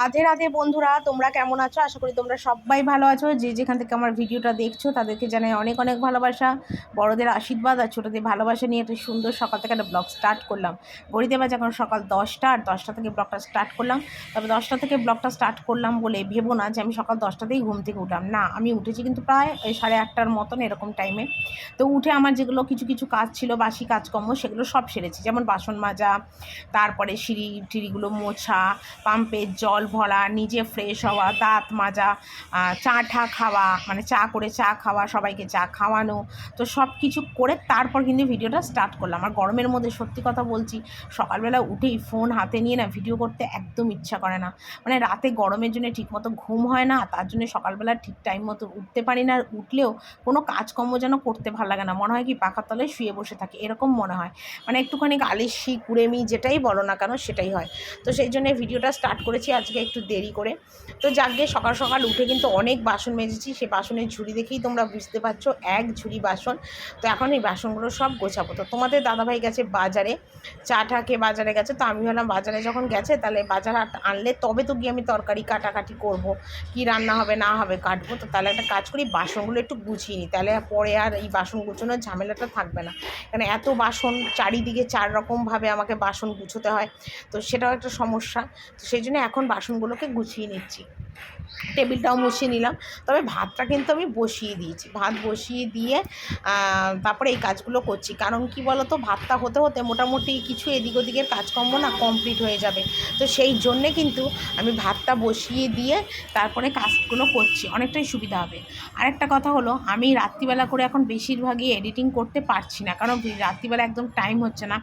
রাধে রাধে বন্ধুরা, তোমরা কেমন আছো? আশা করি তোমরা সবাই ভালো আছো। যে যেখান থেকে আমার ভিডিওটা দেখছো তাদেরকে জানাই অনেক অনেক ভালোবাসা, বড়দের আশীর্বাদ আর ছোটোদের ভালোবাসা নিয়ে একটা সুন্দর সকাল থেকে একটা ব্লগ স্টার্ট করলাম। ঘড়িতে বাজে এখন সকাল 10টা, আর 10টা থেকে ব্লগটা স্টার্ট করলাম। তবে 10টা থেকে ব্লগটা স্টার্ট করলাম বলে ভেবো না যে আমি সকাল 10টাতেই ঘুম থেকে উঠলাম। না, আমি উঠেছি কিন্তু প্রায় ওই 8:30টার মতন এরকম টাইমে। তো উঠে আমার যেগুলো কিছু কিছু কাজ ছিল, বাসি কাজকর্ম, সেগুলো সব সেরেছি। যেমন বাসন মাজা, তারপরে সিঁড়ি টিড়িগুলো মোছা, পাম্পের জল ভরা, নিজে ফ্রেশ হওয়া, দাঁত মাজা, চা ঠা খাওয়া, মানে চা করে চা খাওয়া, সবাইকে চা খাওয়ানো। তো সব কিছু করে তারপর কিন্তু ভিডিওটা স্টার্ট করলাম। আর গরমের মধ্যে সত্যি কথা বলছি, সকালবেলা উঠেই ফোন হাতে নিয়ে না ভিডিও করতে একদম ইচ্ছা করে না। মানে রাতে গরমের জন্য ঠিকমতো ঘুম হয় না, তার জন্য সকালবেলা ঠিক টাইম মতো উঠতে পারি না। আর উঠলেও কোনো কাজকর্ম যেন করতে ভালো লাগে না, মনে হয় কি পাখার তলায় শুয়ে বসে থাকে, এরকম মনে হয়। মানে একটুখানি আলিস্যি কুড়েমি যেটাই বলো না কেন সেটাই হয়। তো সেই জন্য ভিডিওটা স্টার্ট করেছি আজকে একটু দেরি করে। তো যাকে সকাল সকাল উঠে কিন্তু অনেক বাসন মেজেছি। সে বাসনের ঝুড়ি দেখেই তোমরা বুঝতে পারছো, এক ঝুড়ি বাসন। তো এখন এই বাসনগুলো সব গোছাবো। তো তোমাদের দাদাভাই গেছে বাজারে, চা ঠাকে বাজারে গেছে। তো আমি ভাবলাম বাজারে যখন গেছে তাহলে বাজার হাট আনলে তবে তো গিয়ে আমি তরকারি কাটাকাটি করব, কি রান্না হবে না হবে কাটবো। তো তাহলে একটা কাজ করি, বাসনগুলো একটু গুছিয়ে নিই, তাহলে পরে আর এই বাসন গুছোনোর ঝামেলাটা থাকবে না। কারণ এত বাসন, চারিদিকে 4 রকমভাবে আমাকে বাসন গুছোতে হয়, তো সেটাও একটা সমস্যা। তো সেই জন্য এখন বাসনগুলোকে গুছিয়ে নিচ্ছি, টেবিলটাও মুছিয়ে নিলাম। তবে ভাতটা কিন্তু আমি বসিয়ে দিয়েছি, ভাত বসিয়ে দিয়ে তারপরে এই কাজগুলো করছি। কারণ কি বলো তো, ভাতটা হতে হতে মোটামুটি কিছু এদিক ওদিকের কাজকর্ম না কমপ্লিট হয়ে যাবে। তো সেই জন্যে কিন্তু আমি ভাতটা বসিয়ে দিয়ে তারপরে কাজগুলো করছি, অনেকটাই সুবিধা হবে। আরেকটা কথা হলো, আমি রাত্রিবেলা করে এখন বেশিরভাগই এডিটিং করতে পারছি না, কারণ রাত্রিবেলা একদম টাইম হচ্ছে না।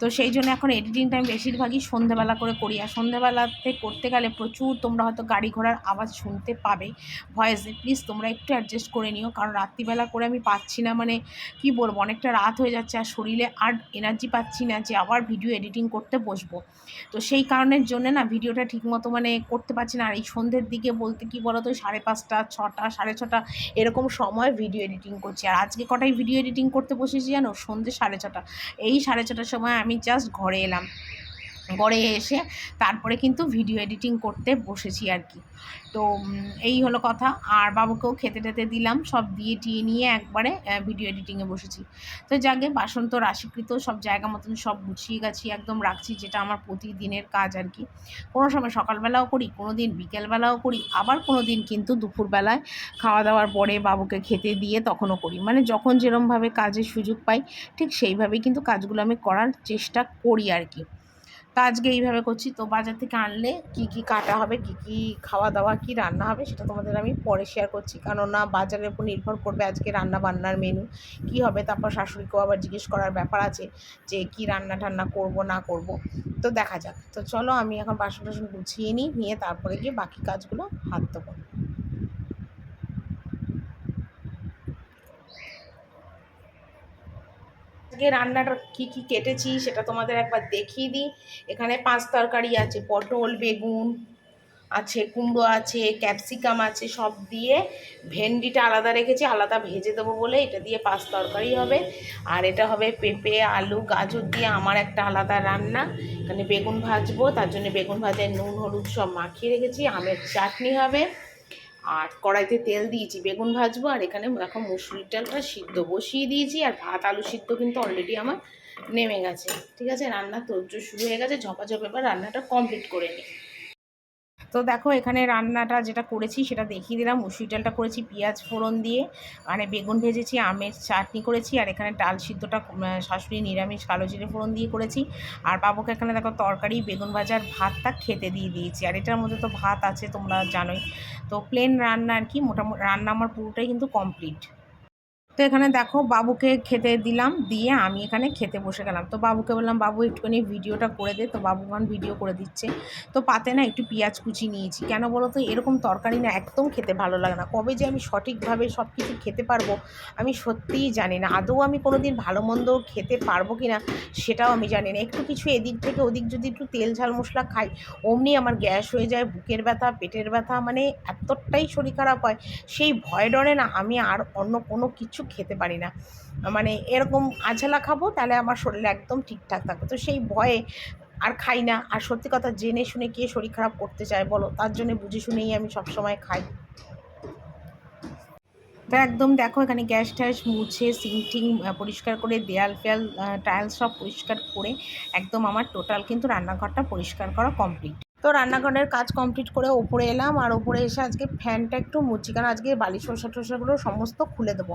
তো সেই জন্য এখন এডিটিং টাইম বেশিরভাগই সন্ধ্যেবেলা করে করি। আর সন্ধ্যেবেলাতে করতে গেলে প্রচুর তোমরা হয়তো গাড়ি ঘোড়ার আওয়াজ শুনতে পাবে ভয়েসে। প্লিজ তোমরা একটু অ্যাডজাস্ট করে নিও, কারণ রাত্রিবেলা করে আমি পাচ্ছি না, মানে কি বলবো, অনেকটা রাত হয়ে যাচ্ছে আর শরীরে আর এনার্জি পাচ্ছি না যে আবার ভিডিও এডিটিং করতে বসবো। তো সেই কারণের জন্য না ভিডিওটা ঠিকমতো মানে করতে পারছি না। আর এই সন্ধ্যের দিকে বলতে কি বলো তো, 5:30, 6টা, 6:30 এরকম সময় ভিডিও এডিটিং করছি। আর আজকে কটায় ভিডিও এডিটিং করতে বসেছি জানো? সন্ধ্যে 6:30। এই 6:30টার সময় আমি জাস্ট ঘরে এলাম, ঘরে এসে তারপরে কিন্তু ভিডিও এডিটিং করতে বসেছি আর কি। তো এই হলো কথা। আর বাবুকেও খেতে টেতে দিলাম, সব দিয়ে টিয়ে নিয়ে একবারে ভিডিও এডিটিংয়ে বসেছি। তো যাকে বাসন তো রাশিকৃত, সব জায়গা মতন সব গুছিয়ে গাছিয়ে একদম রাখছি, যেটা আমার প্রতিদিনের কাজ আর কি। কোনো সময় সকালবেলাও করি, কোনো দিন বিকেলবেলাও করি, আবার কোনো দিন কিন্তু দুপুরবেলায় খাওয়া দাওয়ার পরে বাবুকে খেতে দিয়ে তখনও করি। মানে যখন যেরমভাবে কাজের সুযোগ পাই ঠিক সেইভাবেই কিন্তু কাজগুলো আমি করার চেষ্টা করি আর কি। তা আজকে এইভাবে করছি। তো বাজার থেকে আনলে কি কি কাটা হবে, কি কি খাওয়া দাওয়া, কি রান্না হবে, সেটা তোমাদের আমি পরে শেয়ার করছি। কেননা বাজারের উপর নির্ভর করবে আজকে রান্না বান্নার মেনু কি হবে। তারপর শাশুড়িকেও আবার জিজ্ঞেস করার ব্যাপার আছে যে কি রান্না টান্না করব না করব। তো দেখা যাক। তো চলো আমি এখন বাসন টাসন গুছিয়ে নিয়ে তারপরে গিয়ে বাকি কাজগুলো হাত দেবো। আজকে রান্নাটা কি কি কেটেছি সেটা তোমাদের একবার দেখিয়ে দিই। এখানে 5 তরকারি আছে, পটল, বেগুন আছে, কুমড়ো আছে, ক্যাপসিকাম আছে, সব দিয়ে। ভেন্ডিটা আলাদা রেখেছি, আলাদা ভেজে দেবো বলে। এটা দিয়ে 5 তরকারি হবে। আর এটা হবে পেঁপে, আলু, গাজর দিয়ে আমার একটা আলাদা রান্না। এখানে বেগুন ভাজবো, তার জন্য বেগুন ভাজায় নুন হলুদ সব মাখিয়ে রেখেছি। আমের চাটনি হবে, আর কড়াইতে তেল দিয়েছি, বেগুন ভাজবো। আর এখানে এখন মুসুরির ডালটা সিদ্ধ বসিয়ে দিয়েছি, আর ভাত আলু সিদ্ধ কিন্তু অলরেডি আমার নেমে গেছে। ঠিক আছে, রান্না তোড়জোড় শুরু হয়ে গেছে, ঝপাঝপ এবার রান্নাটা কমপ্লিট করে নিই। তো দেখো এখানে রান্নাটা যেটা করেছি সেটা দেখিয়ে দিলাম। মুসুরি ডালটা করেছি পেঁয়াজ ফোড়ন দিয়ে, মানে বেগুন ভেজেছি, আমের চাটনি করেছি, আর এখানে ডাল সিদ্ধটা শাশুড়ি নিরামিষ কালো জিরে ফোড়ন দিয়ে করেছি। আর বাবুকে এখানে দেখো তরকারি, বেগুন ভাজার ভাতটা খেতে দিয়ে দিয়েছি। আর এটার মধ্যে তো ভাত আছে তোমরা জানোই। তো প্লেন রান্না আর কি, মোটামুটি রান্না আমার পুরোটাই কিন্তু কমপ্লিট। তো এখানে দেখো বাবুকে খেতে দিলাম, দিয়ে আমি এখানে খেতে বসে গেলাম। তো বাবুকে বললাম, বাবু একটুখানি ভিডিওটা করে দে। তো বাবু এখন ভিডিও করে দিচ্ছে। তো পাতে না একটু পেঁয়াজ কুচি নিয়েছি। কেন বলো তো, এরকম তরকারি না একদম খেতে ভালো লাগে না। কবে যে আমি সঠিকভাবে সব কিছু খেতে পারবো আমি সত্যিই জানি না। আদৌ আমি কোনো দিন ভালো মন্দ খেতে পারবো কি না সেটাও আমি জানি না। একটু কিছু এদিক থেকে ওদিক যদি একটু তেল ঝাল মশলা খাই, অমনি আমার গ্যাস হয়ে যায়, বুকের ব্যথা, পেটের ব্যথা, মানে এতটাই শরীর খারাপ হয়। সেই ভয় ডরে না আমি আর অন্য কোনো কিছু খেতে পারি না। মানে এরকম আঝালা খাবো তাহলে আমার শরীরে একদম ঠিকঠাক থাকবে। তো সেই ভয়ে আর খাই না। আর সত্যি কথা, জেনে শুনে কে শরীর খারাপ করতে চায় বলো? তার জন্য বুঝে শুনেই আমি সবসময় খাই। তো একদম দেখো এখানে গ্যাস ট্যাস মুছে সিঙ্ক টিং পরিষ্কার করে দেয়াল ফেয়াল টাইলস সব পরিষ্কার করে একদম আমার টোটাল কিন্তু রান্নাঘরটা পরিষ্কার করা কমপ্লিট। তো রান্নাঘরের কাজ কমপ্লিট করে ওপরে এলাম, আর ওপরে এসে আজকে ফ্যানটা একটু মুছি, কারণ আজকে বালিশ শসা টসাগুলো সমস্ত খুলে দেবো।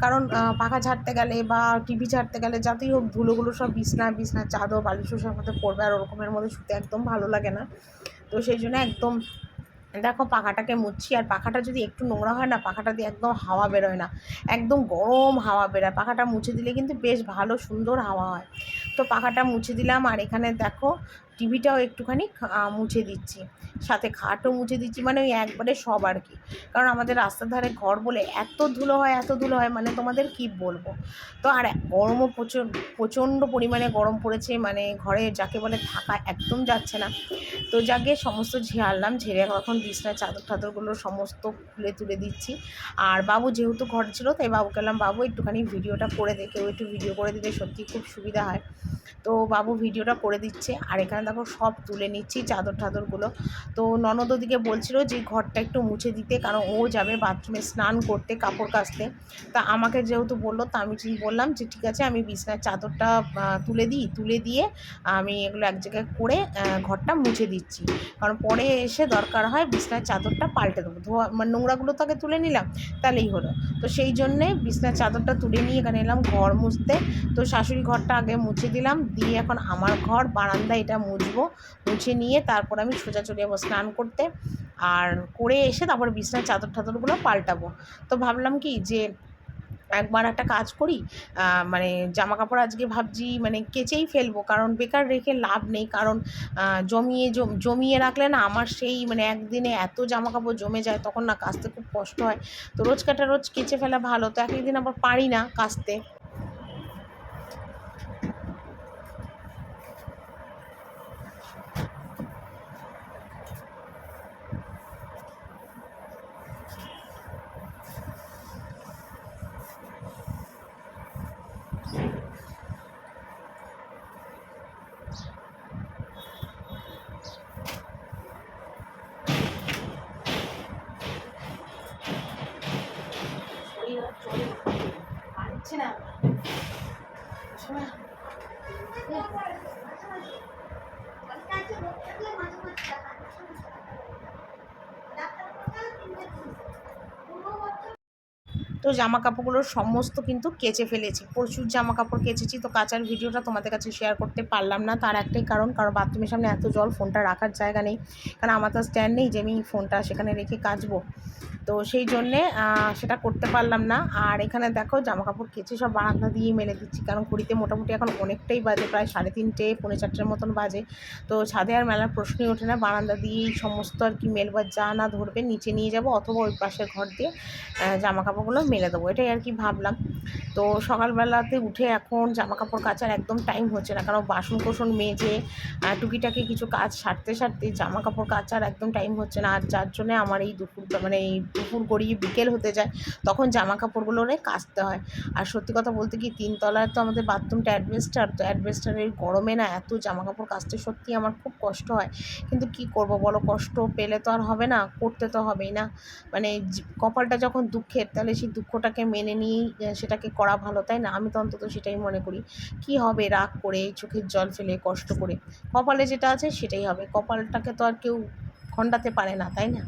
কারণ পাখা ঝাড়তে গেলে বা টিভি ঝাড়তে গেলে যাতেই হোক ধুলোগুলো সব বিছনার চাদর বালিশ শসার মধ্যে পড়বে, আর ওরকমের মধ্যে শুতে একদম ভালো লাগে না। তো সেই জন্য একদম দেখো পাখাটাকে মুছছি। আর পাখাটা যদি একটু নোংরা হয় না, পাখাটা দিয়ে একদম হাওয়া বেরোয় না, একদম গরম হাওয়া বেরোয়। পাখাটা মুছে দিলে কিন্তু বেশ ভালো সুন্দর হাওয়া হয়। তো পাখাটা মুছে দিলাম, আর এখানে দেখো টিভিটাও একটুখানি মুছে দিচ্ছি, সাথে খাটও মুছে দিচ্ছি, মানে ওই একবারে সব আর কি। কারণ আমাদের রাস্তার ধারে ঘর বলে এত ধুলো হয়, এত ধুলো হয়, মানে তোমাদের কি বলবো। তো আর গরমও প্রচণ্ড পরিমাণে গরম পড়েছে, মানে ঘরে যাকে বলে থাকা একদম যাচ্ছে না। তো যাকে সমস্ত ঝাড়লাম, ঝেড়ে এখন বিছনার চাদর টাদরগুলো সমস্ত খুলে তুলে দিচ্ছি। আর বাবু যেহেতু ঘর ছিল, তাই বাবুকে বললাম বাবু একটুখানি ভিডিওটা করে দে, কেউ একটু ভিডিও করে দিলে সত্যি খুব সুবিধা হয়। তো বাবু ভিডিওটা করে দিচ্ছে। আর এখানে দেখো সব তুলে নিচ্ছি চাদর টাদরগুলো। তো ননদ ওদিকে বলছিল যে ঘরটা একটু মুছে দিতে, কারণ ও যাবে বাথরুমে স্নান করতে, কাপড় কাচতে। তা আমাকে যেহেতু বললো, তা আমি বললাম যে ঠিক আছে, আমি বিছনার চাদরটা তুলে দিই, তুলে দিয়ে আমি এগুলো এক জায়গায় করে ঘরটা মুছে দিচ্ছি। কারণ পরে এসে দরকার হয় বিছনার চাদরটা পাল্টে দেবো, ধোয়া মানে নোংরাগুলো তাকে তুলে নিলাম, তাহলেই হলো। তো সেই জন্যে বিছনার চাদরটা তুলে নিয়ে এখানে এলাম ঘর মুছতে। তো শাশুড়ি ঘরটা আগে মুছে দিলাম, দিয়ে এখন আমার ঘর বারান্দা এটা মুছবো। মুছে নিয়ে তারপর আমি সোজা চলে যাবো স্নান করতে। আর করে এসে তারপর বিছনার চাদর টাদরগুলো পাল্টাবো। তো ভাবলাম কি যে একবার একটা কাজ করি, মানে জামা কাপড় আজকে ভাবছি মানে কেচেই ফেলবো, কারণ বেকার রেখে লাভ নেই। কারণ জমিয়ে রাখলে না আমার সেই মানে একদিনে এত জামা কাপড় জমে যায়, তখন না কাচতে খুব কষ্ট হয়। তো রোজ কাটা রোজ কেচে ফেলা ভালো, তো এক একদিন আবার পারি না কাচতে। তো জামা কাপড়গুলো সমস্ত কিন্তু কেচে ফেলেছি, প্রচুর জামা কাপড় কেচেছি। তো কাচার ভিডিওটা তোমাদের কাছে শেয়ার করতে পারলাম না, তার একটাই কারণ বাথরুমের সামনে এত জল, ফোনটা রাখার জায়গা নেই। কারণ আমার তো স্ট্যান্ড নেই যে আমি ফোনটা সেখানে রেখে কাচবো। তো সেই জন্যে সেটা করতে পারলাম না। আর এখানে দেখো জামা কাপড় কেচে সব বারান্দা দিয়ে মেলে দিচ্ছি, কারণ ঘড়িতে মোটামুটি এখন অনেকটাই বাজে, প্রায় 3:30 পৌনে 4টের মতন বাজে। তো ছাদে আর মেলার প্রশ্নই ওঠে না, বারান্দা দিয়েই সমস্ত আর কি মেলবার, যা না ধরবে নিচে নিয়ে যাব, অথবা ওই পাশের ঘর দিয়ে জামা কাপড়গুলো মেলে দেবো, এটাই আর কি ভাবলাম। তো সকালবেলাতে উঠে এখন জামা কাপড় কাচার একদম টাইম হচ্ছে না, কারণ বাসন কোসন মেজে টুকিটাকি কিছু কাজ সারতে সারতে জামা কাপড় কাচার একদম টাইম হচ্ছে না। আর যার জন্যে আমার এই দুপুর গড়িয়ে বিকেল হতে যায়, তখন জামা কাপড়গুলোরে কাচতে হয়। আর সত্যি কথা বলতে কি, 3 তলায় তো আমাদের বাথরুমটা অ্যাডভেস্টার, তো অ্যাডভেস্টারের গরমে না এত জামা কাপড় কাচতে সত্যি আমার খুব কষ্ট হয়। কিন্তু কি করব বলো, কষ্ট পেলে তো আর হবে না, করতে তো হবেই না। মানে কপালটা যখন দুঃখের, তাহলে সেই দুঃখটাকে মেনে নিয়েই সেটাকে করা ভালো, তাই না? আমি তো অন্তত সেটাই মনে করি। কি হবে রাগ করে, চোখের জল ফেলে, কষ্ট করে? কপালে যেটা আছে সেটাই হবে, কপালটাকে তো আর কেউ খণ্ডাতে পারে না, তাই না?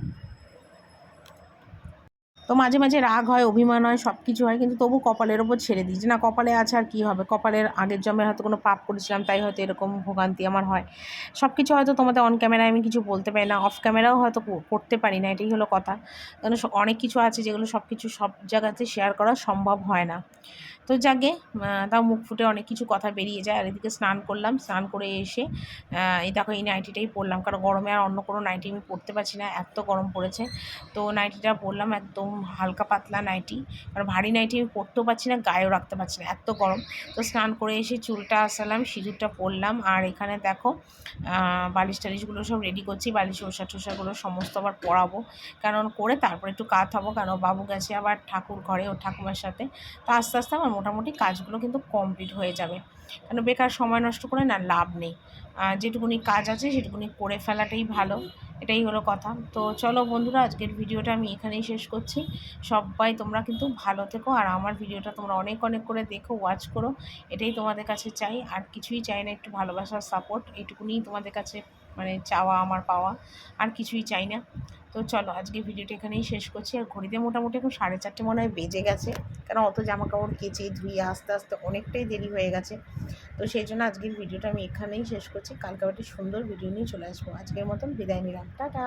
তো মাঝে মাঝে রাগ হয়, অভিমান হয়, সব কিছু হয়, কিন্তু তবু কপালের ওপর ছেড়ে দিই যে না, কপালে আছে আর কী হবে। কপালের আগের জন্মে হয়তো কোনো পাপ করেছিলাম, তাই হয়তো এরকম ভোগান্তি আমার হয়। সব কিছু হয়তো তোমাদের অন ক্যামেরায় আমি কিছু বলতে পারি না, অফ ক্যামেরাও হয়তো করতে পারি না, এটাই হলো কথা। কারণ অনেক কিছু আছে যেগুলো সব কিছু সব জায়গাতে শেয়ার করা সম্ভব হয় না। তো যাকে তাও মুখ ফুটে অনেক কিছু কথা বেরিয়ে যায়। আর এদিকে স্নান করলাম, স্নান করে এসে এই দেখো এই নাইটিটাই পরলাম, কারণ গরমে আর অন্য কোনো নাইটি আমি পরতে পারছি না, এত গরম পড়েছে। তো নাইটিটা পরলাম, একদম হালকা পাতলা নাইটি, কারণ ভারী নাইটি আমি পরতেও পারছি না, গায়েও রাখতে পারছি না, এত গরম। তো স্নান করে এসে চুলটা আসালাম, সিঁদুরটা পরলাম। আর এখানে দেখো বালিশ টালিশগুলো সব রেডি করছি, বালিশ ওষা টোষাগুলো সমস্ত আবার পরাবো, কারণ করে তারপর একটু কাত হবো, কারণ বাবু গেছে আবার ঠাকুর ঘরে ওর ঠাকুমার সাথে। তো আস্তে আস্তে আমার মোটামুটি কাজগুলো কিন্তু কমপ্লিট হয়ে যাবে, কারণ বেকার সময় নষ্ট করে না লাভ নেই। যেটুকুনি কাজ আছে সেটুকুনি করে ফেলাটাই ভালো, এটাই হলো কথা। তো চলো বন্ধুরা, আজকের ভিডিওটা আমি এখানেই শেষ করছি। সবাই তোমরা কিন্তু ভালো থেকো, আর আমার ভিডিওটা তোমরা অনেক অনেক করে দেখো, ওয়াচ করো, এটাই তোমাদের কাছে চাই। আর কিছুই চাই না, একটু ভালোবাসার সাপোর্ট, এইটুকুনি তোমাদের কাছে মানে চাওয়া, আমার পাওয়া, আর কিছুই চাই না। তো চলো আজকে ভিডিওটা এখানেই শেষ করছি। আর ঘড়িতে মোটামুটি এখন 4:30 মনে হয় বেজে গেছে, কারণ অত জামা কাপড় কেচে ধুয়ে আস্তে আস্তে অনেকটাই দেরি হয়ে গেছে। তো সেই জন্য আজকের ভিডিওটা আমি এখানেই শেষ করছি। কালকে একটি সুন্দর ভিডিও নিয়ে চলে আসবো। আজকের মতন বিদায় নিলাম, টাটা।